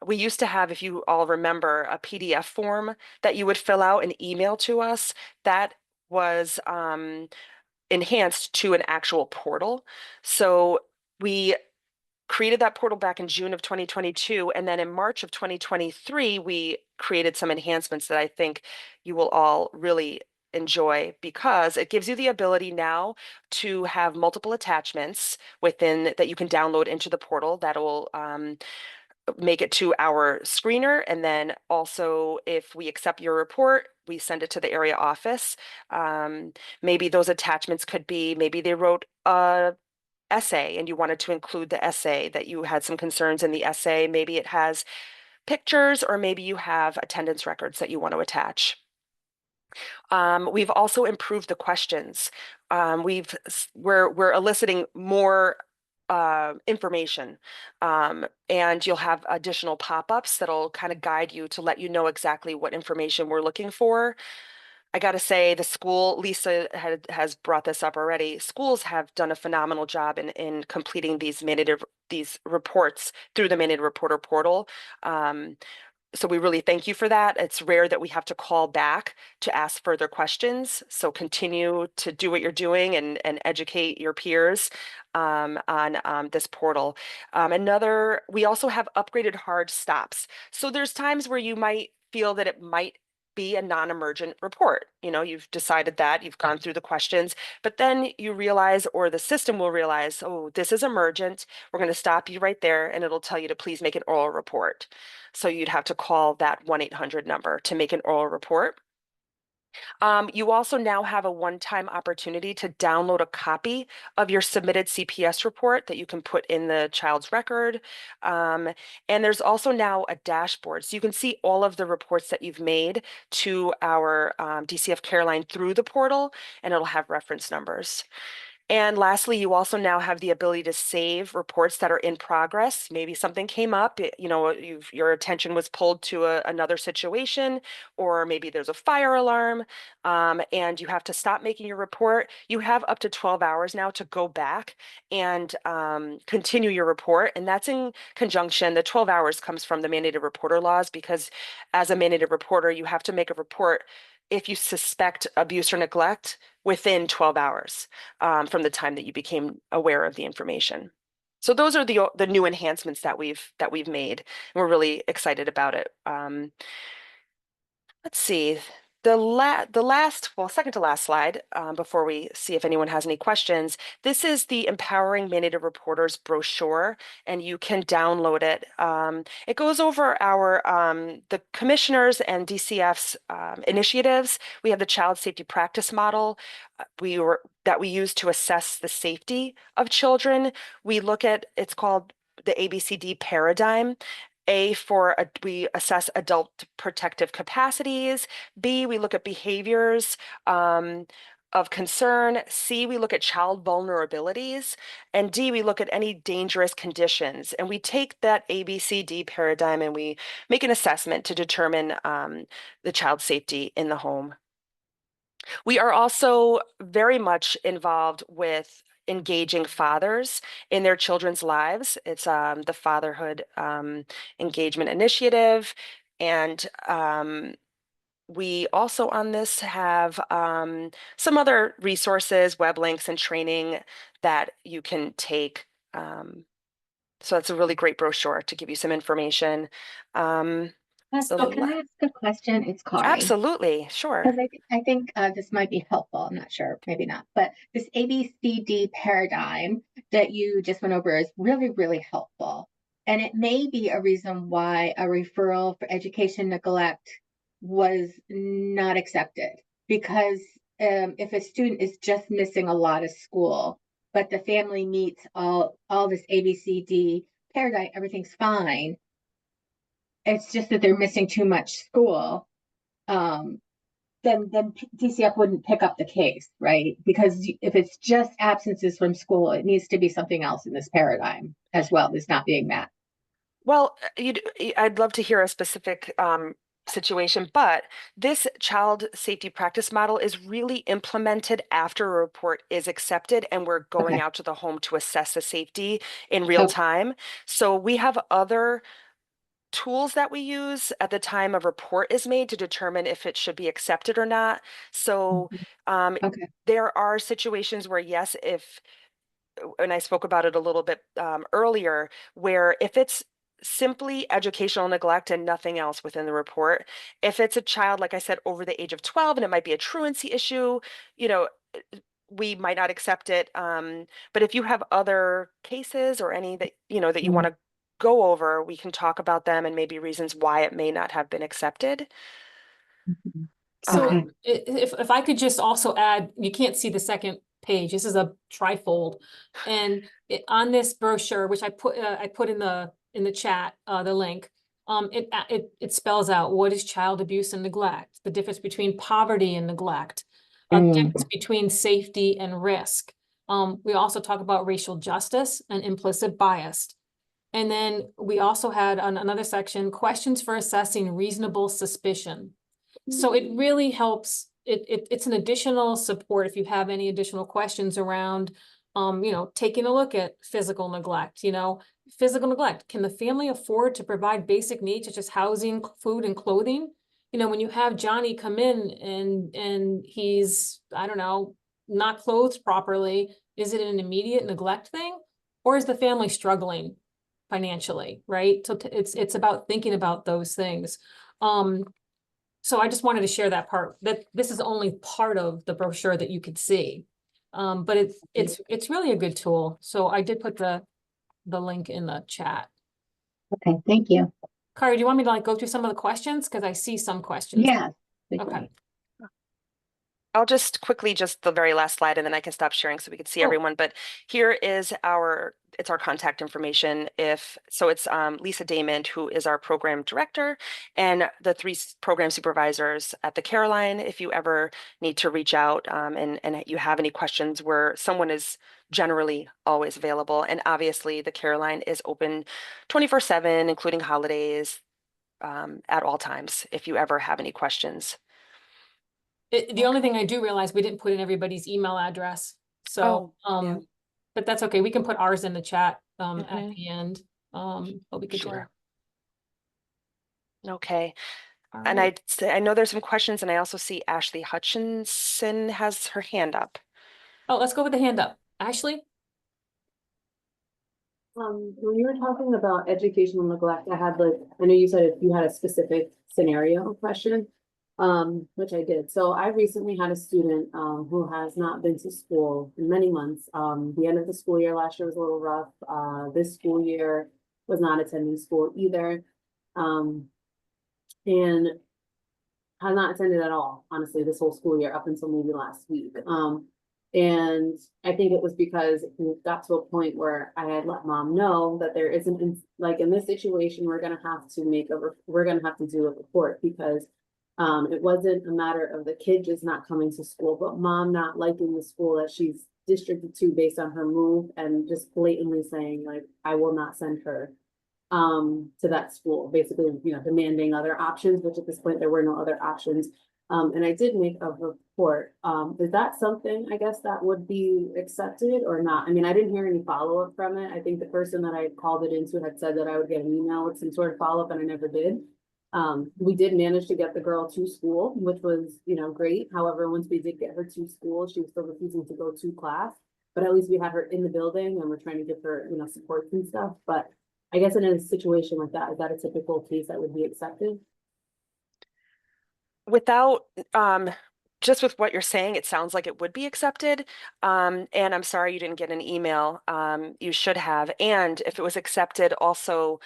[SPEAKER 5] We used to have, if you all remember, a PDF form that you would fill out and email to us. That was enhanced to an actual portal. So we created that portal back in June of 2022. And then in March of 2023, we created some enhancements that I think you will all really enjoy, because it gives you the ability now to have multiple attachments that you can download into the portal that will make it to our screener. And then also, if we accept your report, we send it to the area office. Maybe those attachments could be, maybe they wrote a essay and you wanted to include the essay, that you had some concerns in the essay. Maybe it has pictures, or maybe you have attendance records that you want to attach. We've also improved the questions. We're eliciting more information, and you'll have additional pop-ups that'll kind of guide you to let you know exactly what information we're looking for. I got to say, the school, Lisa has brought this up already. Schools have done a phenomenal job in completing these reports through the mandated reporter portal. So we really thank you for that. It's rare that we have to call back to ask further questions. So continue to do what you're doing and educate your peers on this portal. We also have upgraded hard stops. So there's times where you might feel that it might be a non-emergent report. You know, you've decided that, you've gone through the questions, but then you realize, or the system will realize, oh, this is emergent. We're going to stop you right there, and it'll tell you to please make an oral report. So you'd have to call that 1-800 number to make an oral report. You also now have a one-time opportunity to download a copy of your submitted CPS report that you can put in the child's record. And there's also now a dashboard. So you can see all of the reports that you've made to our DCF Careline through the portal, and it'll have reference numbers. And lastly, you also now have the ability to save reports that are in progress. Maybe something came up, you know, your attention was pulled to another situation, or maybe there's a fire alarm, and you have to stop making your report. You have up to 12 hours now to go back and continue your report. And that's in conjunction. The 12 hours comes from the mandated reporter laws, because as a mandated reporter, you have to make a report if you suspect abuse or neglect within 12 hours from the time that you became aware of the information. So those are the new enhancements that we've made. And we're really excited about it. Let's see. Second to last slide, before we see if anyone has any questions. This is the Empowering Mandated Reporters brochure, and you can download it. It goes over our the commissioners and DCF's initiatives. We have the child safety practice model that we use to assess the safety of children. We look at, it's called the ABCD paradigm. We assess adult protective capacities. B, we look at behaviors of concern. C, we look at child vulnerabilities. And D, we look at any dangerous conditions. And we take that ABCD paradigm and we make an assessment to determine the child's safety in the home. We are also very much involved with engaging fathers in their children's lives. It's the Fatherhood Engagement Initiative. And we also on this have some other resources, web links, and training that you can take. So it's a really great brochure to give you some information.
[SPEAKER 2] So can I ask a question? It's Kari.
[SPEAKER 5] Absolutely, sure.
[SPEAKER 2] Because I think this might be helpful. I'm not sure, maybe not. But this ABCD paradigm that you just went over is really, really helpful. And it may be a reason why a referral for education neglect was not accepted. Because if a student is just missing a lot of school, but the family meets all this ABCD paradigm, everything's fine. It's just that they're missing too much school. Then DCF wouldn't pick up the case, right? Because if it's just absences from school, it needs to be something else in this paradigm as well that's not being met.
[SPEAKER 5] Well, I'd love to hear a specific situation, but this child safety practice model is really implemented after a report is accepted and we're going out to the home to assess the safety in real time. So we have other tools that we use at the time a report is made to determine if it should be accepted or not. So there are situations where, yes, and I spoke about it a little bit earlier, where if it's simply educational neglect and nothing else within the report, if it's a child, like I said, over the age of 12, and it might be a truancy issue, you know, we might not accept it. But if you have other cases or any that, you know, that you want to go over, we can talk about them and maybe reasons why it may not have been accepted.
[SPEAKER 4] So if I could just also add, you can't see the second page. This is a trifold, and on this brochure, which I put in the chat, the link, it spells out what is child abuse and neglect, the difference between poverty and neglect, difference between safety and risk. We also talk about racial justice and implicit bias. And then we also had another section, questions for assessing reasonable suspicion. So it really helps. It's an additional support if you have any additional questions around, you know, taking a look at physical neglect, you know, physical neglect. Can the family afford to provide basic needs such as housing, food, and clothing? You know, when you have Johnny come in and he's, I don't know, not clothed properly, is it an immediate neglect thing? Or is the family struggling financially, right? So it's about thinking about those things. So I just wanted to share that part, that this is only part of the brochure that you could see. But it's really a good tool. So I did put the link in the chat.
[SPEAKER 2] Okay, thank you.
[SPEAKER 4] Kari, do you want me to like go through some of the questions? Because I see some questions.
[SPEAKER 2] Yes.
[SPEAKER 4] Okay.
[SPEAKER 5] I'll just quickly, just the very last slide, and then I can stop sharing so we can see
[SPEAKER 4] Oh.
[SPEAKER 5] everyone. But here is it's our contact information. It's Lisa Damon, who is our program director, and the 3 program supervisors at the Caroline. If you ever need to reach out and you have any questions, where someone is generally always available. And obviously the Caroline is open 24/7, including holidays, at all times, if you ever have any questions.
[SPEAKER 4] The only thing I do realize, we didn't put in everybody's email address. So,
[SPEAKER 5] yeah.
[SPEAKER 4] but that's okay. We can put ours in the chat at
[SPEAKER 5] Mhm.
[SPEAKER 4] the end. But we could do
[SPEAKER 5] Sure.
[SPEAKER 4] that.
[SPEAKER 5] Okay.
[SPEAKER 4] All
[SPEAKER 5] And
[SPEAKER 4] right.
[SPEAKER 5] I know there's some questions, and I also see Ashley Hutchinson has her hand up.
[SPEAKER 4] Oh, let's go with the hand up. Ashley?
[SPEAKER 6] When you were talking about educational neglect, I know you said if you had a specific scenario question, which I did. So I recently had a student, who has not been to school in many months. The end of the school year last year was a little rough. This school year was not attending school either. And has not attended at all, honestly, this whole school year up until maybe last week. And I think it was because we got to a point where I had let mom know that there isn't, like, in this situation, we're gonna have to do a report, because it wasn't a matter of the kid just not coming to school, but mom not liking the school that she's districted to based on her move, and just blatantly saying, like, I will not send her to that school, basically, demanding other options, which at this point there were no other options. And I did make a report. Is that something, I guess, that would be accepted or not? I mean, I didn't hear any follow-up from it. I think the person that I called it into had said that I would get an email with some sort of follow-up, and I never did. We did manage to get the girl to school, which was, great. However, once we did get her to school, she was still refusing to go to class, but at least we had her in the building, and we're trying to give her, supports and stuff. But I guess in a situation like that, is that a typical case that would be accepted?
[SPEAKER 5] Without, just with what you're saying, it sounds like it would be accepted. And I'm sorry you didn't get an email. You should have. And if it was accepted, also,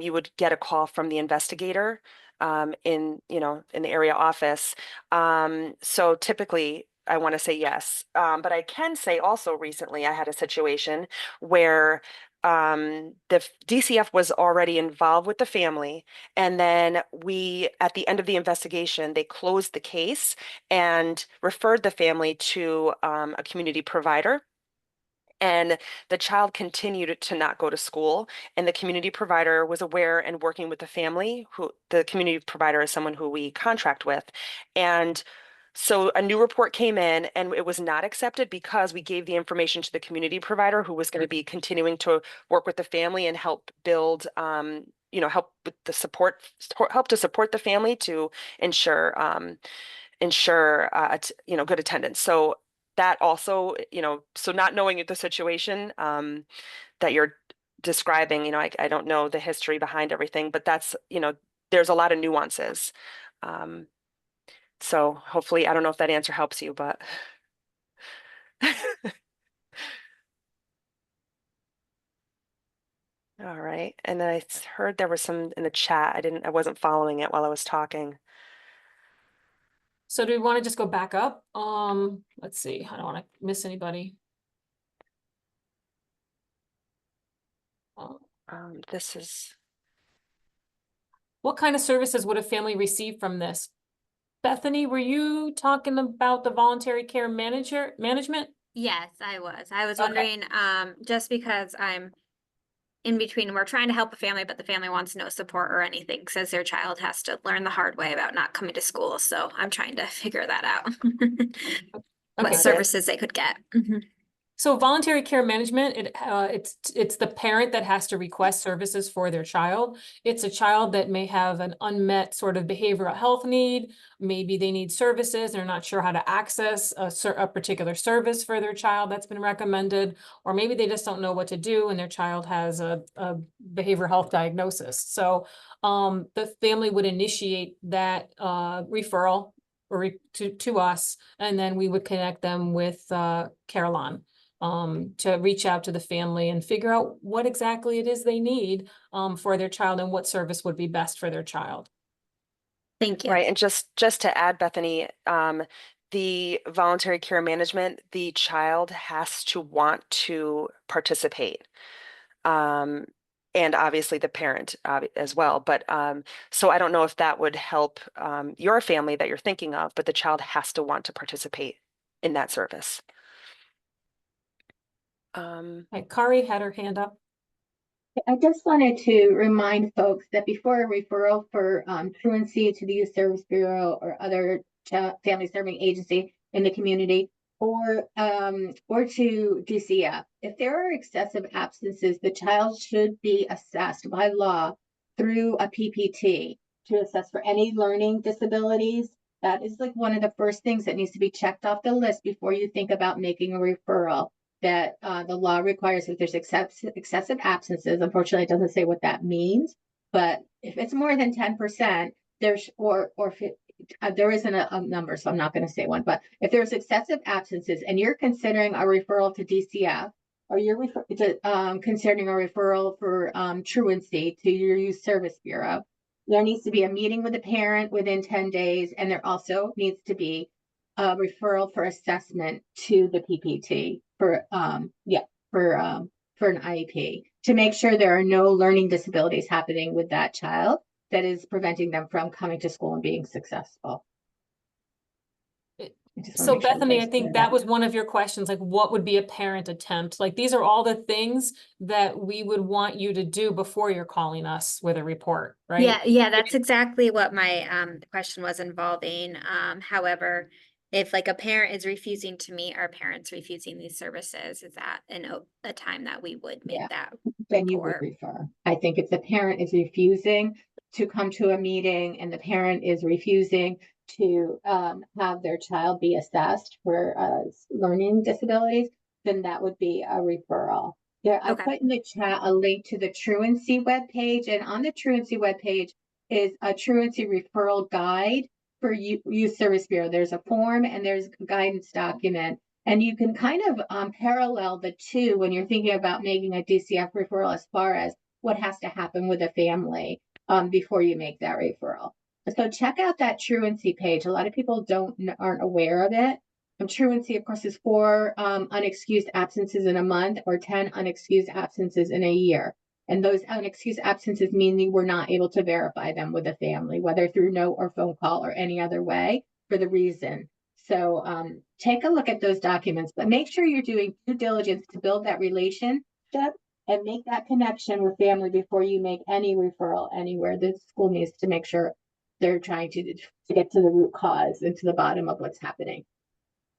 [SPEAKER 5] you would get a call from the investigator in the area office. So typically, I want to say yes. But I can say also recently I had a situation where the DCF was already involved with the family, and then at the end of the investigation, they closed the case and referred the family to a community provider. And the child continued to not go to school, and the community provider was aware and working with the family. The community provider is someone who we contract with, and so a new report came in, and it was not accepted because we gave the information to the community provider, who was going to be continuing to work with the family and help build, help with the help to support the family to ensure good attendance. So that also, so not knowing the situation that you're describing, I don't know the history behind everything, but that's, there's a lot of nuances. So hopefully, I don't know if that answer helps you, but. All right. And then I heard there was some in the chat. I wasn't following it while I was talking.
[SPEAKER 4] So do we want to just go back up? Let's see. I don't want to miss anybody.
[SPEAKER 5] This is.
[SPEAKER 4] What kind of services would a family receive from this? Bethany, were you talking about the voluntary care management?
[SPEAKER 8] Yes, I was. I was
[SPEAKER 4] Okay.
[SPEAKER 8] wondering, just because I'm in between, we're trying to help a family, but the family wants no support or anything, says their child has to learn the hard way about not coming to school. So I'm trying to figure that out. What
[SPEAKER 4] Okay.
[SPEAKER 8] services they could get. Mhm.
[SPEAKER 4] So voluntary care management, it's the parent that has to request services for their child. It's a child that may have an unmet sort of behavioral health need. Maybe they need services, they're not sure how to access a particular service for their child that's been recommended, or maybe they just don't know what to do and their child has a behavioral health diagnosis. So the family would initiate that referral or to us, and then we would connect them with Carillon to reach out to the family and figure out what exactly it is they need for their child and what service would be best for their child.
[SPEAKER 8] Thank you.
[SPEAKER 5] Right, and just to add, Bethany, the voluntary care management, the child has to want to participate. And obviously the parent as well. But so I don't know if that would help your family that you're thinking of, but the child has to want to participate in that service.
[SPEAKER 4] Kari had her hand up.
[SPEAKER 2] I just wanted to remind folks that before a referral for truancy to the Youth Service Bureau or other family serving agency in the community, or to DCF, if there are excessive absences, the child should be assessed by law through a PPT to assess for any learning disabilities. That is like one of the first things that needs to be checked off the list before you think about making a referral. That the law requires if there's excessive absences. Unfortunately, it doesn't say what that means, but if it's more than 10%, there's there isn't a number, so I'm not going to say one. But if there's excessive absences and you're considering a referral to DCF, or you're considering a referral for truancy to your Youth Service Bureau, there needs to be a meeting with the parent within 10 days, and there also needs to be a referral for assessment to the PPT for an IEP to make sure there are no learning disabilities happening with that child that is preventing them from coming to school and being successful.
[SPEAKER 4] So Bethany, I think that was one of your questions, like what would be a parent attempt? Like these are all the things that we would want you to do before you're calling us with a report, right?
[SPEAKER 8] Yeah, that's exactly what my question was involving. However, if like a parent is refusing to meet, our parents refusing these services, is that a time that we would make that
[SPEAKER 2] then you would refer. I think if the parent is refusing to come to a meeting and the parent is refusing to have their child be assessed for learning disabilities, then that would be a referral. There, I put in the chat a link to the truancy webpage, and on the truancy webpage is a truancy referral guide for Youth Service Bureau. There's a form and there's a guidance document, and you can kind of parallel the two when you're thinking about making a DCF referral as far as what has to happen with a family before you make that referral. So check out that truancy page. A lot of people aren't aware of it. Truancy, of course, is 4 unexcused absences in a month or 10 unexcused absences in a year. And those unexcused absences mean you were not able to verify them with a family, whether through note or phone call or any other way for the reason. So take a look at those documents, but make sure you're doing due diligence to build that relationship and make that connection with family before you make any referral anywhere. The school needs to make sure they're trying to get to the root cause and to the bottom of what's happening.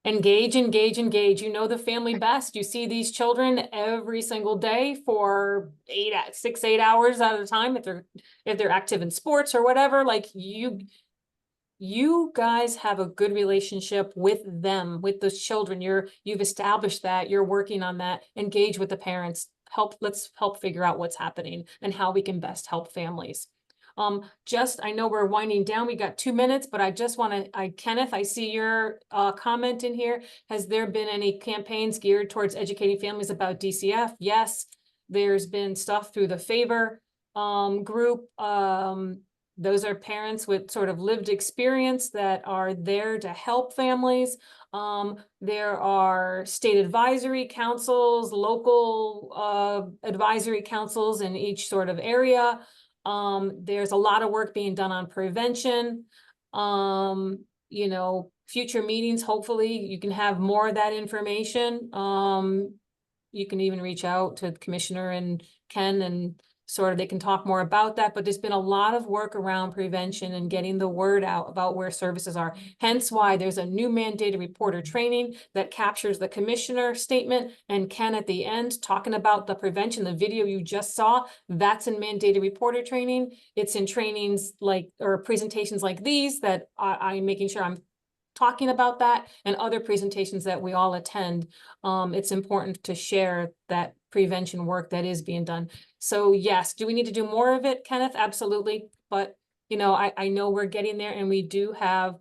[SPEAKER 4] Engage. You know the family best. You see these children every single day for 6-8 hours at a time if they're active in sports or whatever. Like you guys have a good relationship with them, with those children. You've established that, you're working on that. Engage with the parents. Let's help figure out what's happening and how we can best help families. I know we're winding down. We got 2 minutes, but I just want to, Kenneth, I see your comment in here. Has there been any campaigns geared towards educating families about DCF? Yes, there's been stuff through the Favor group. Those are parents with sort of lived experience that are there to help families. There are state advisory councils, local advisory councils in each sort of area. There's a lot of work being done on prevention. Future meetings, hopefully you can have more of that information. You can even reach out to the commissioner and Ken and sort of, they can talk more about that, but there's been a lot of work around prevention and getting the word out about where services are. Hence why there's a new mandated reporter training that captures the commissioner statement, and Ken at the end talking about the prevention. The video you just saw, that's in mandated reporter training. It's in trainings like, or presentations like these that I'm making sure I'm talking about that, and other presentations that we all attend. It's important to share that prevention work that is being done. So yes, do we need to do more of it, Kenneth? Absolutely. But you know, I know we're getting there, and we do have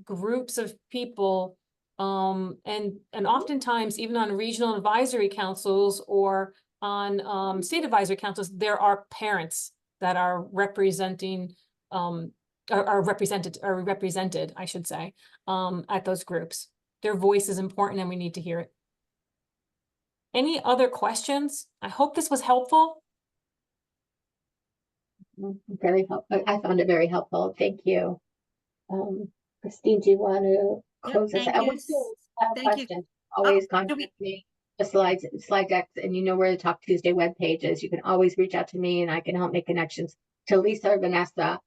[SPEAKER 4] groups of people, and oftentimes even on regional advisory councils or on state advisory councils, there are parents that are representing are represented, I should say, at those groups. Their voice is important and we need to hear it. Any other questions? I hope this was helpful.
[SPEAKER 2] Very helpful. I found it very helpful. Thank you. Christine, do you want to close us
[SPEAKER 1] thank
[SPEAKER 2] out?
[SPEAKER 1] you.
[SPEAKER 2] We still have
[SPEAKER 1] Thank you.
[SPEAKER 2] questions. Always
[SPEAKER 1] do
[SPEAKER 2] contact
[SPEAKER 1] we-
[SPEAKER 2] me. The slide decks, and you know where the Talk Tuesday webpage is. You can always reach out to me, and I can help make connections to Lisa or Vanessa.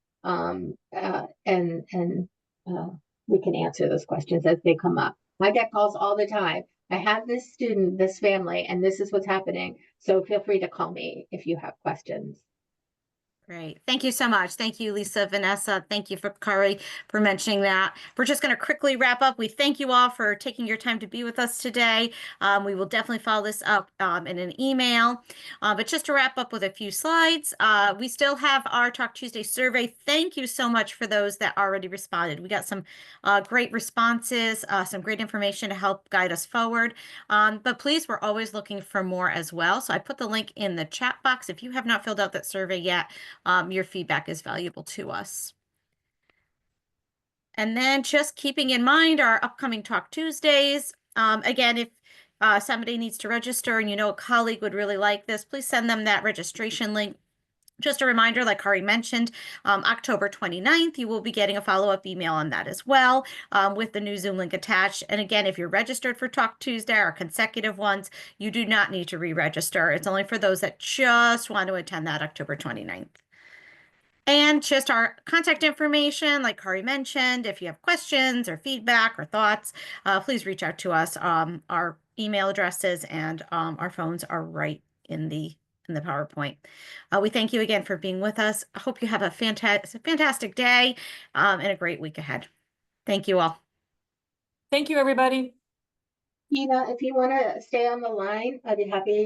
[SPEAKER 2] We can answer those questions as they come up. I get calls all the time. I have this student, this family, and this is what's happening. So feel free to call me if you have questions.
[SPEAKER 1] Great. Thank you so much. Thank you, Lisa, Vanessa. Thank you for Kari for mentioning that. We're just going to quickly wrap up. We thank you all for taking your time to be with us today. We will definitely follow this up in an email. But just to wrap up with a few slides, we still have our Talk Tuesday survey. Thank you so much for those that already responded. We got some great responses, some great information to help guide us forward. But please, we're always looking for more as well. So I put the link in the chat box. If you have not filled out that survey yet, your feedback is valuable to us. And then just keeping in mind our upcoming Talk Tuesdays. Again, if somebody needs to register and you know a colleague would really like this, please send them that registration link. Just a reminder, like Kari mentioned, October 29th, you will be getting a follow-up email on that as well, with the new Zoom link attached. And again, if you're registered for Talk Tuesday or consecutive ones, you do not need to re-register. It's only for those that just want to attend that October 29th. And just our contact information, like Kari mentioned, if you have questions or feedback or thoughts, please reach out to us. Our email addresses and our phones are right in the PowerPoint. We thank you again for being with us. I hope you have a fantastic day and a great week ahead. Thank you all.
[SPEAKER 4] Thank you, everybody.
[SPEAKER 2] Tina, if you want to stay on the line, I'd be happy